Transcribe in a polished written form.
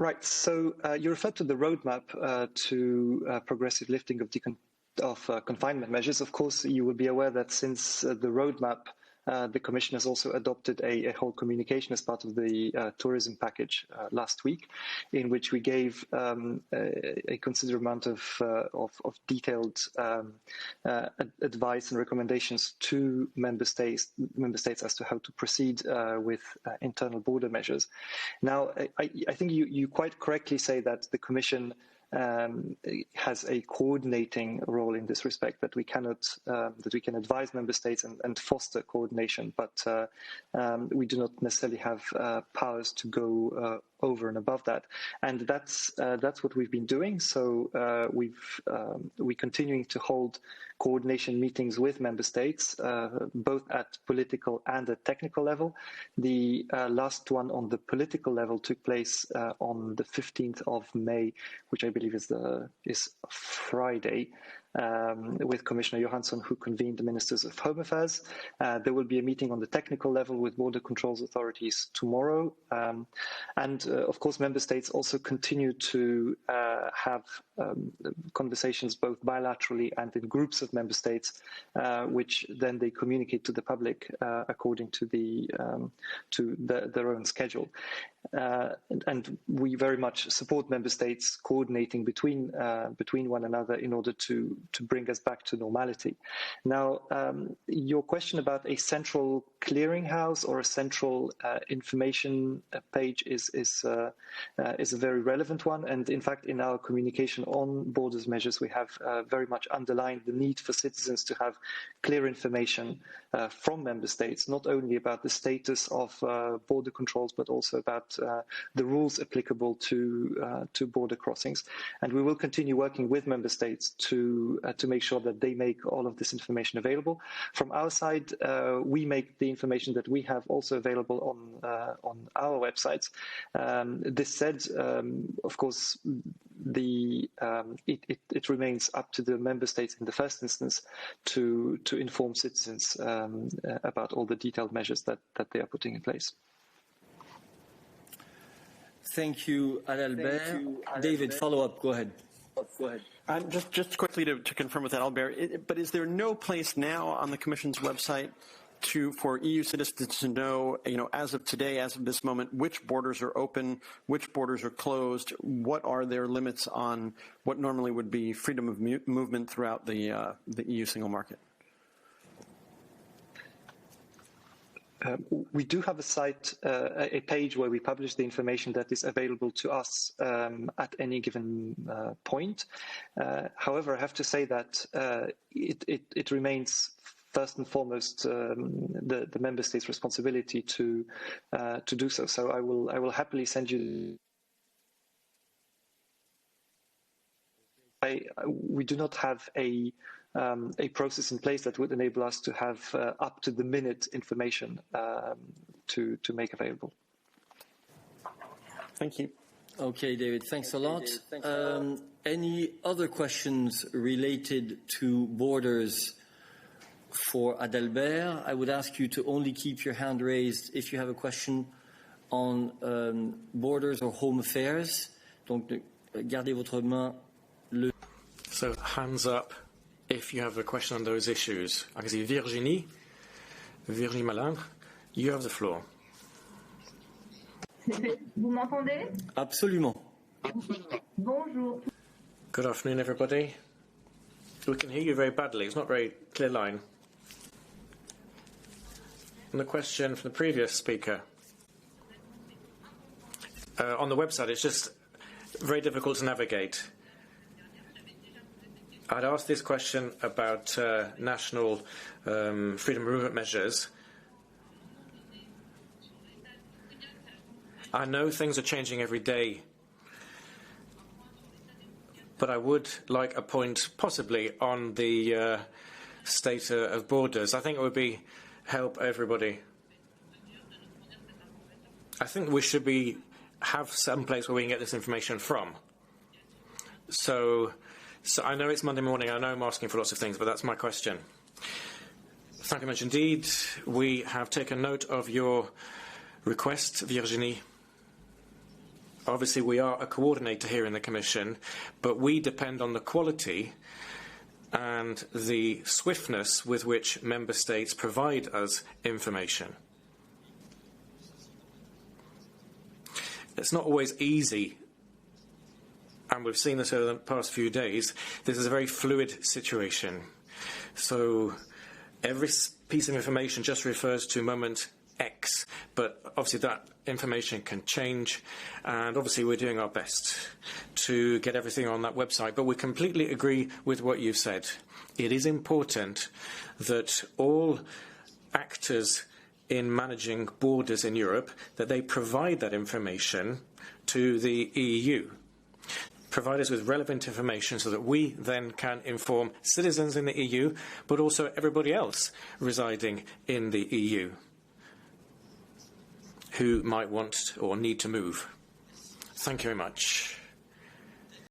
Right. So you referred to the roadmap to progressive lifting of confinement measures. Of course, you will be aware that since the roadmap, the Commission has also adopted a whole communication as part of the tourism package last week, in which we gave a considerable amount of detailed advice and recommendations to member states as to how to proceed with internal border measures. Now, I think you quite correctly say that the Commission has a coordinating role in this respect, that we can advise member states and foster coordination, but we do not necessarily have powers to go over and above that, and that's what we've been doing. So we're continuing to hold coordination meetings with member states, both at political and at technical level. The last one on the political level took place on the 15th of May, which I believe is Friday, with Commissioner Johansson, who convened the Ministers of Home Affairs. There will be a meeting on the technical level with border controls authorities tomorrow. And of course, member states also continue to have conversations both bilaterally and in groups of member states, which then they communicate to the public according to their own schedule. And we very much support member states coordinating between one another in order to bring us back to normality. Now, your question about a central clearinghouse or a central information page is a very relevant one. And in fact, in our communication on borders measures, we have very much underlined the need for citizens to have clear information from member states, not only about the status of border controls, but also about the rules applicable to border crossings. And we will continue working with member states to make sure that they make all of this information available. From our side, we make the information that we have also available on our websites. This said, of course, it remains up to the member states in the first instance to inform citizens about all the detailed measures that they are putting in place. Thank you, Adalbert. David, follow up. Go ahead. Just quickly to confirm with Adalbert, but is there no place now on the Commission's website for EU citizens to know, as of today, as of this moment, which borders are open, which borders are closed, what are their limits on what normally would be freedom of movement throughout the EU single market? We do have a site, a page where we publish the information that is available to us at any given point. However, I have to say that it remains first and foremost the member state's responsibility to do so. So I will happily send you. We do not have a process in place that would enable us to have up to the minute information to make available. Thank you. Okay, David, thanks a lot. Any other questions related to borders for Adalbert? I would ask you to only keep your hand raised if you have a question on borders or home affairs. Donc, gardez votre main levée. So, hands up if you have a question on those issues. I can see Virginie Malin, you have the floor. Vous m'entendez? Absolument. Bonjour. Good afternoon, everybody. We can hear you very badly. It's not a very clear line. And the question from the previous speaker. On the website, it's just very difficult to navigate. I'd asked this question about national freedom of movement measures. I know things are changing every day, but I would like a point possibly on the state of borders. I think it would help everybody. I think we should have some place where we can get this information from. So I know it's Monday morning, I know I'm asking for lots of things, but that's my question. Thank you much indeed. We have taken note of your request, Virginie. Obviously, we are a coordinator here in the Commission, but we depend on the quality and the swiftness with which Member States provide us information. It's not always easy, and we've seen this over the past few days. This is a very fluid situation. So every piece of information just refers to moment X, but obviously that information can change, and obviously we're doing our best to get everything on that website. But we completely agree with what you've said. It is important that all actors in managing borders in Europe, that they provide that information to the EU. Provide us with relevant information so that we then can inform citizens in the EU, but also everybody else residing in the EU who might want or need to move. Thank you very much.